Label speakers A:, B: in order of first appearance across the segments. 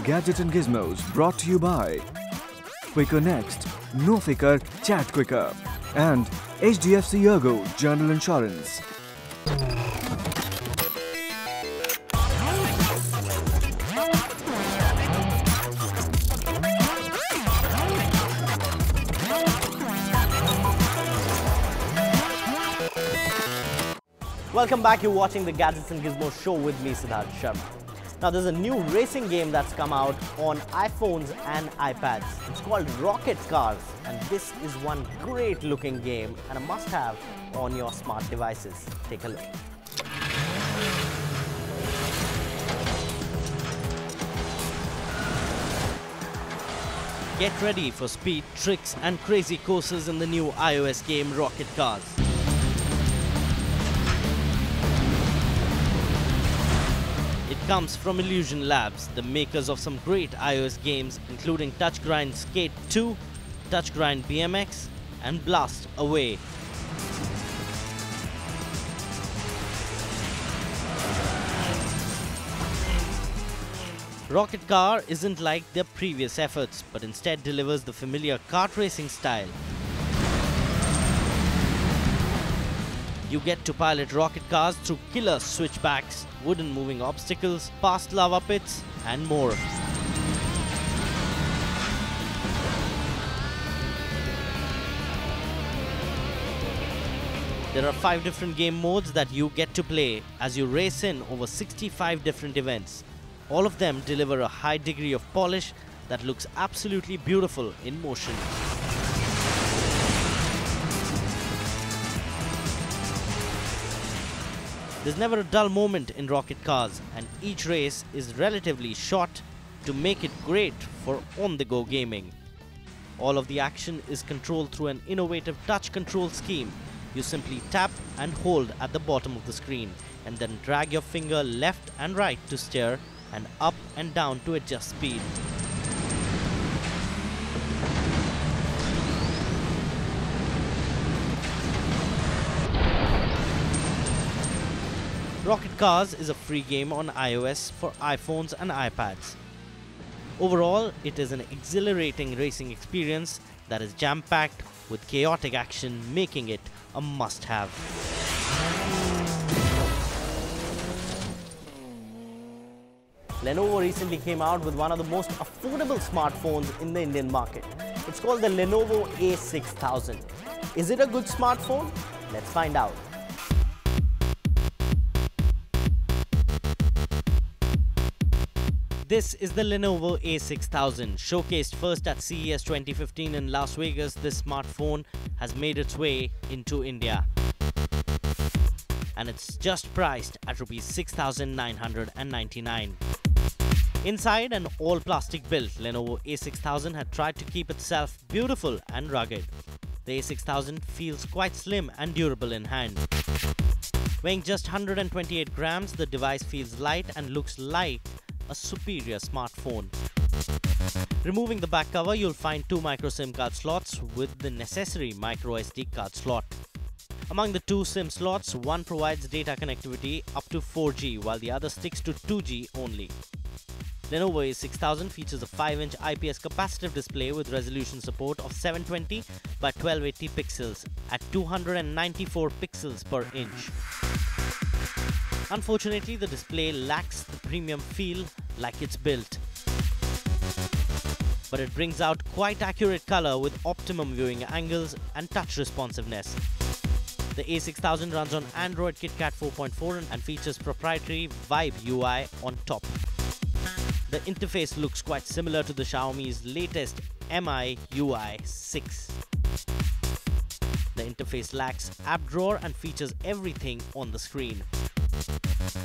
A: Gadgets and Gizmos brought to you by Quicker Next, No Fikr, Chat Quicker, and HDFC Ergo General Insurance.
B: Welcome back, you're watching the Gadgets and Gizmos show with me, Siddharth Sharma. Now there's a new racing game that's come out on iPhones and iPads. It's called Rocket Cars, and this is one great looking game and a must-have on your smart devices. Take a look. Get ready for speed, tricks and crazy courses in the new iOS game Rocket Cars. It comes from Illusion Labs, the makers of some great iOS games including Touch Grind Skate 2, Touch Grind BMX and Blast Away. Rocket Car isn't like their previous efforts, but instead delivers the familiar kart racing style. You get to pilot rocket cars through killer switchbacks, wooden moving obstacles, past lava pits, and more. There are 5 different game modes that you get to play as you race in over 65 different events. All of them deliver a high degree of polish that looks absolutely beautiful in motion. There's never a dull moment in Rocket Cars, and each race is relatively short to make it great for on-the-go gaming. All of the action is controlled through an innovative touch control scheme. You simply tap and hold at the bottom of the screen and then drag your finger left and right to steer and up and down to adjust speed. Rocket Cars is a free game on iOS for iPhones and iPads. Overall, it is an exhilarating racing experience that is jam-packed with chaotic action, making it a must-have. Lenovo recently came out with one of the most affordable smartphones in the Indian market. It's called the Lenovo A6000. Is it a good smartphone? Let's find out. This is the Lenovo A6000. Showcased first at CES 2015 in Las Vegas, this smartphone has made its way into India. And it's just priced at Rs 6,999. Inside an all-plastic build, Lenovo A6000 had tried to keep itself beautiful and rugged. The A6000 feels quite slim and durable in hand. Weighing just 128 grams, the device feels light and looks like a superior smartphone. Removing the back cover, you'll find 2 micro SIM card slots with the necessary micro SD card slot. Among the 2 SIM slots, one provides data connectivity up to 4G while the other sticks to 2G only. Lenovo A6000 features a 5-inch IPS capacitive display with resolution support of 720 by 1280 pixels at 294 pixels per inch. Unfortunately, the display lacks the premium feel like it's built. But it brings out quite accurate color with optimum viewing angles and touch responsiveness. The A6000 runs on Android KitKat 4.4 and features proprietary Vibe UI on top. The interface looks quite similar to the Xiaomi's latest Mi UI 6. The interface lacks app drawer and features everything on the screen.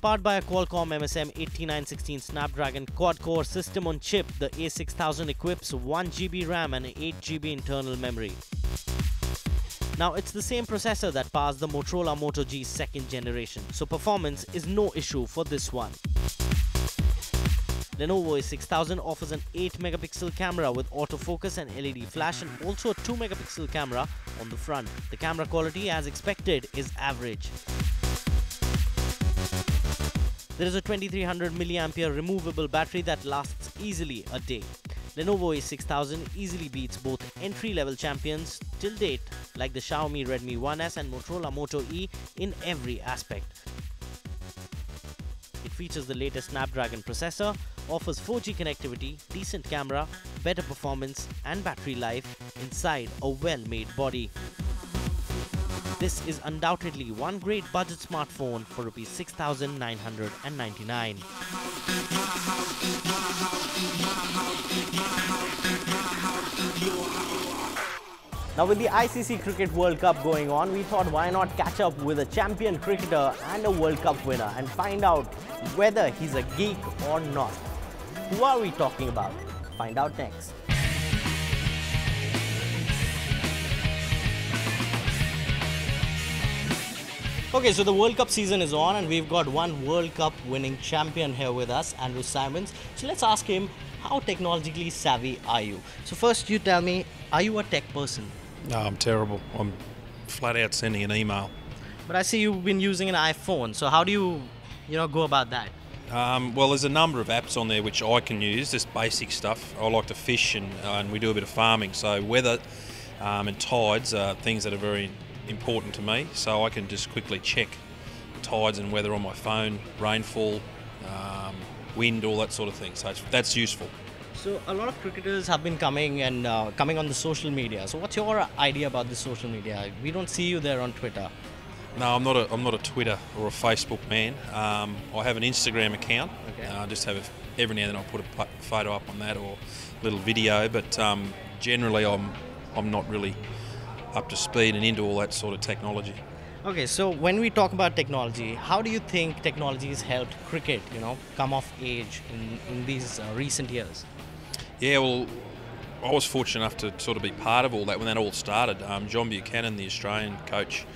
B: Powered by a Qualcomm MSM 8916 Snapdragon quad-core system on chip, the A6000 equips 1GB RAM and 8GB internal memory. Now, it's the same processor that powers the Motorola Moto G 2nd generation, so performance is no issue for this one. Lenovo A6000 offers an 8-megapixel camera with autofocus and LED flash, and also a 2-megapixel camera on the front. The camera quality, as expected, is average. There is a 2300 mAh removable battery that lasts easily a day. Lenovo A6000 easily beats both entry-level champions till date like the Xiaomi Redmi 1S and Motorola Moto E in every aspect. It features the latest Snapdragon processor, offers 4G connectivity, decent camera, better performance and battery life inside a well-made body. This is undoubtedly one great budget smartphone for Rs 6,999. Now with the ICC Cricket World Cup going on, we thought why not catch up with a champion cricketer and a World Cup winner and find out whether he's a geek or not. Who are we talking about? Find out next. Okay, so the World Cup season is on and we've got one World Cup winning champion here with us, Andrew Symonds. So let's ask him, how technologically savvy are you? So first you tell me, are you a tech person?
C: No, I'm terrible. I'm flat out sending an email.
B: But I see you've been using an iPhone, so how do you go about that?
C: Well, there's a number of apps on there which I can use, just basic stuff. I like to fish and we do a bit of farming, so weather and tides are things that are very important to me, so I can just quickly check tides and weather on my phone, rainfall, wind, all that sort of thing, so that's useful.
B: So a lot of cricketers have been coming on the social media. So what's your idea about the social media? We don't see you there on Twitter.
C: No, I'm not a Twitter or a Facebook man. I have an Instagram account.
B: Okay.
C: I just have every now and then I'll put a photo up on that or a little video, but generally I'm not really up to speed and into all that sort of technology.
B: Okay, so when we talk about technology, how do you think technology has helped cricket, come of age in these recent years?
C: Yeah, well, I was fortunate enough to sort of be part of all that when that all started. John Buchanan, the Australian coach,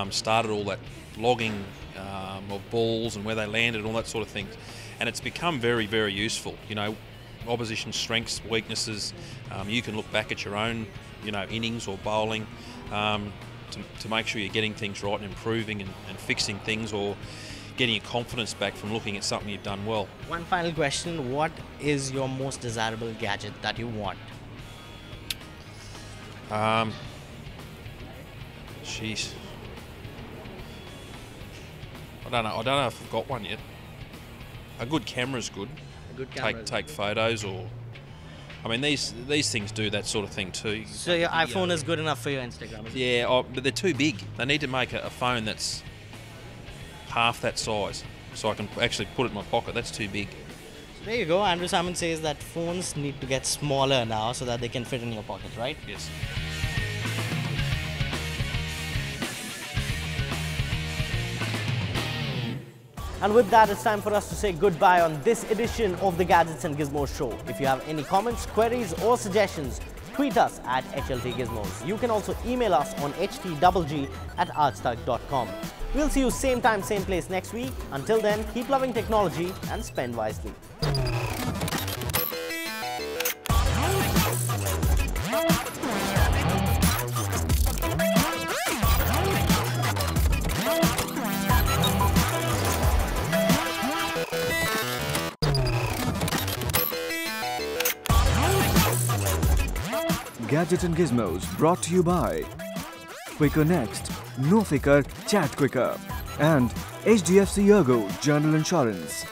C: started all that logging of balls and where they landed and all that sort of thing. And it's become very, very useful. Opposition strengths, weaknesses. You can look back at your own, innings or bowling to make sure you're getting things right and improving and fixing things or getting your confidence back from looking at something you've done well.
B: One final question, what is your most desirable gadget that you want?
C: Jeez. I don't know if I've got one yet. A good camera's good.
B: A good camera.
C: Take photos or... I mean, these things do that sort of thing too.
B: So your iPhone is good enough for your Instagram, is it?
C: Yeah, but they're too big. They need to make a phone that's half that size, so I can actually put it in my pocket. That's too big.
B: So there you go. Andrew Symonds says that phones need to get smaller now so that they can fit in your pocket, right?
C: Yes.
B: And with that, it's time for us to say goodbye on this edition of the Gadgets and Gizmos show. If you have any comments, queries or suggestions, tweet us at HLTGizmos. You can also email us on htwg@aajtak.com. We'll see you same time, same place next week. Until then, keep loving technology and spend wisely.
A: Gadgets and Gizmos brought to you by Quicker Next, No Fikr, Chat Quicker, and HDFC Ergo General Insurance.